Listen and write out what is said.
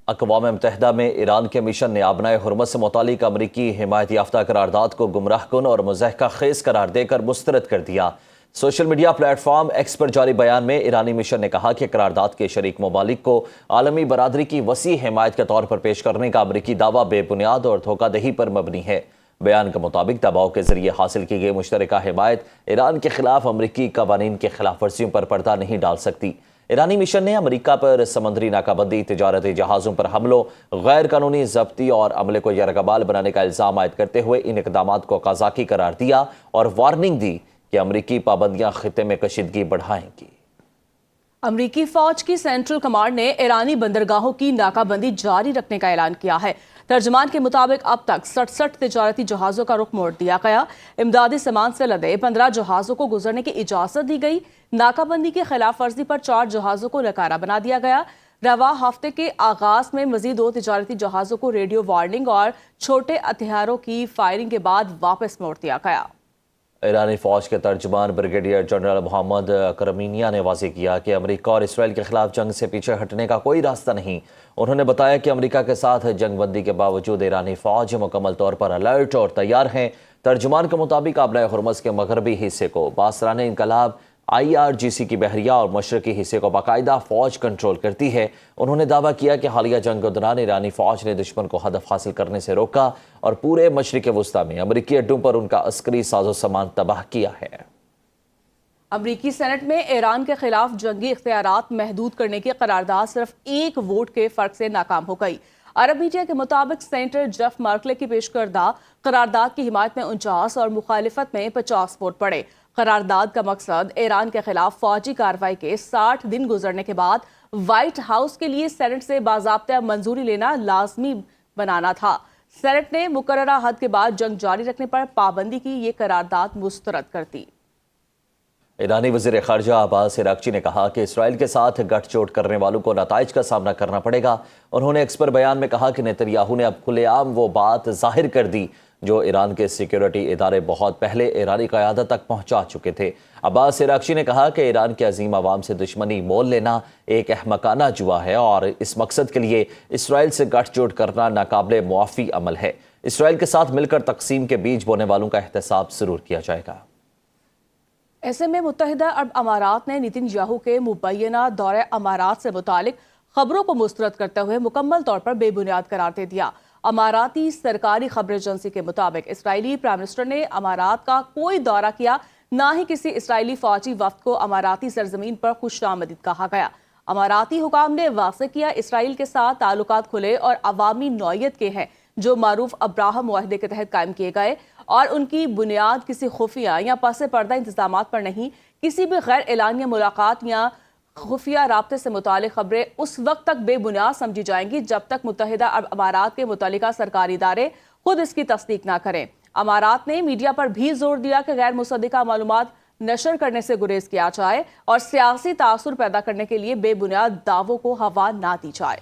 اقوام متحدہ میں ایران کے مشن نے آبنائے ہرمز سے متعلق امریکی حمایت یافتہ قرارداد کو گمراہ کن اور مضحکہ خیز قرار دے کر مسترد کر دیا۔ Social media platform X پر جاری بیان میں ایرانی مشن نے کہا کہ قرارداد کے شریک ممالک کو عالمی برادری کی وسیع حمایت کے طور پر پیش کرنے کا امریکی دعویٰ بے بنیاد اور دھوکہ دہی پر مبنی ہے۔ بیان کے مطابق دباؤ کے ذریعے حاصل کی گئی مشترکہ حمایت ایران کے خلاف امریکی قوانین کی خلاف ورزیوں پر پردہ نہیں ڈال سکتی۔ ایرانی مشن نے امریکہ پر سمندری ناکہ بندی، تجارتی جہازوں پر حملوں، غیر قانونی ضبطی اور عملے کو یرغمال بنانے کا الزام عائد کرتے ہوئے ان اقدامات کو قذاقی قرار دیا اور وارننگ دی کہ امریکی پابندیاں خطے میں کشیدگی بڑھائیں گی۔ امریکی فوج کی سینٹرل کمانڈ نے ایرانی بندرگاہوں کی ناکہ بندی جاری رکھنے کا اعلان کیا ہے۔ ترجمان کے مطابق اب تک 67 تجارتی جہازوں کا رخ موڑ دیا گیا۔ امدادی سامان سے لدے 15 جہازوں کو گزرنے کی اجازت دی گئی۔ ناکہ بندی کی خلاف ورزی پر 4 جہازوں کو نکارہ بنا دیا گیا۔ رواں ہفتے کے آغاز میں مزید 2 تجارتی جہازوں کو ریڈیو وارننگ اور چھوٹے ہتھیاروں کی فائرنگ کے بعد واپس موڑ دیا گیا۔ ایرانی فوج کے ترجمان بریگیڈیئر جنرل محمد کرمینیا نے واضح کیا کہ امریکہ اور اسرائیل کے خلاف جنگ سے پیچھے ہٹنے کا کوئی راستہ نہیں۔ انہوں نے بتایا کہ امریکہ کے ساتھ جنگ بندی کے باوجود ایرانی فوج مکمل طور پر الرٹ اور تیار ہیں۔ ترجمان کے مطابق آبنائے ہرمز کے مغربی حصے کو باسران انقلاب IRGC کی بحریہ اور مشرقی حصے کو باقاعدہ فوج کنٹرول کرتی ہے۔ انہوں نے دعویٰ کیا کہ حالیہ جنگ کے دوران ایرانی فوج نے دشمن کو ہدف حاصل کرنے سے روکا اور پورے مشرق وسطیٰ میں امریکی اڈوں پر ان کا عسکری ساز و سامان تباہ کیا ہے۔ امریکی سینٹ میں ایران کے خلاف جنگی اختیارات محدود کرنے کی قرارداد صرف 1 ووٹ کے فرق سے ناکام ہو گئی۔ عرب میڈیا کے مطابق سینیٹر جیف مرکلے کی پیش کردہ قرارداد کی حمایت میں 49 اور مخالفت میں 50 ووٹ پڑے۔ قرارداد کا مقصد ایران کے خلاف فوجی کارروائی کے 60 دن گزرنے کے بعد وائٹ ہاؤس کے لیے سینٹ سے باضابطہ منظوری لینا لازمی بنانا تھا۔ سینٹ نے مقررہ حد کے بعد جنگ جاری رکھنے پر پابندی کی یہ قرارداد مسترد کر دی۔ ایرانی وزیر خارجہ عباس عراقچی نے کہا کہ اسرائیل کے ساتھ گٹھ چوٹ کرنے والوں کو نتائج کا سامنا کرنا پڑے گا۔ انہوں نے ایکس پر بیان میں کہا کہ نیتنیاہو نے اب کھلے عام وہ بات ظاہر کر دی جو ایران کے سیکیورٹی ادارے بہت پہلے ایرانی قیادت تک پہنچا چکے تھے۔ عباس عراقچی نے کہا کہ ایران کے عظیم عوام سے دشمنی مول لینا ایک احمقانہ جوا ہے اور اس مقصد کے لیے اسرائیل سے گٹھ چوٹ کرنا ناقابل معافی عمل ہے۔ اسرائیل کے ساتھ مل کر تقسیم کے بیج بونے والوں کا احتساب ضرور کیا جائے گا۔ ایسے میں متحدہ عرب امارات نے نیتنیاہو کے مبینہ دورہ امارات سے متعلق خبروں کو مسترد کرتے ہوئے مکمل طور پر بے بنیاد قرار دے دیا۔ اماراتی سرکاری خبر ایجنسی کے مطابق اسرائیلی پرائم منسٹر نے امارات کا کوئی دورہ کیا، نہ ہی کسی اسرائیلی فوجی وفد کو اماراتی سرزمین پر خوش آمدید کہا گیا۔ اماراتی حکام نے واضح کیا اسرائیل کے ساتھ تعلقات کھلے اور عوامی نوعیت کے ہیں جو معروف ابراہم معاہدے کے تحت قائم کیے گئے اور ان کی بنیاد کسی خفیہ یا پس پردہ انتظامات پر نہیں۔ کسی بھی غیر اعلانیہ ملاقات یا خفیہ رابطے سے متعلق خبریں اس وقت تک بے بنیاد سمجھی جائیں گی جب تک متحدہ عرب امارات کے متعلقہ سرکاری ادارے خود اس کی تصدیق نہ کریں۔ امارات نے میڈیا پر بھی زور دیا کہ غیر مصدقہ معلومات نشر کرنے سے گریز کیا جائے اور سیاسی تاثر پیدا کرنے کے لیے بے بنیاد دعووں کو ہوا نہ دی جائے۔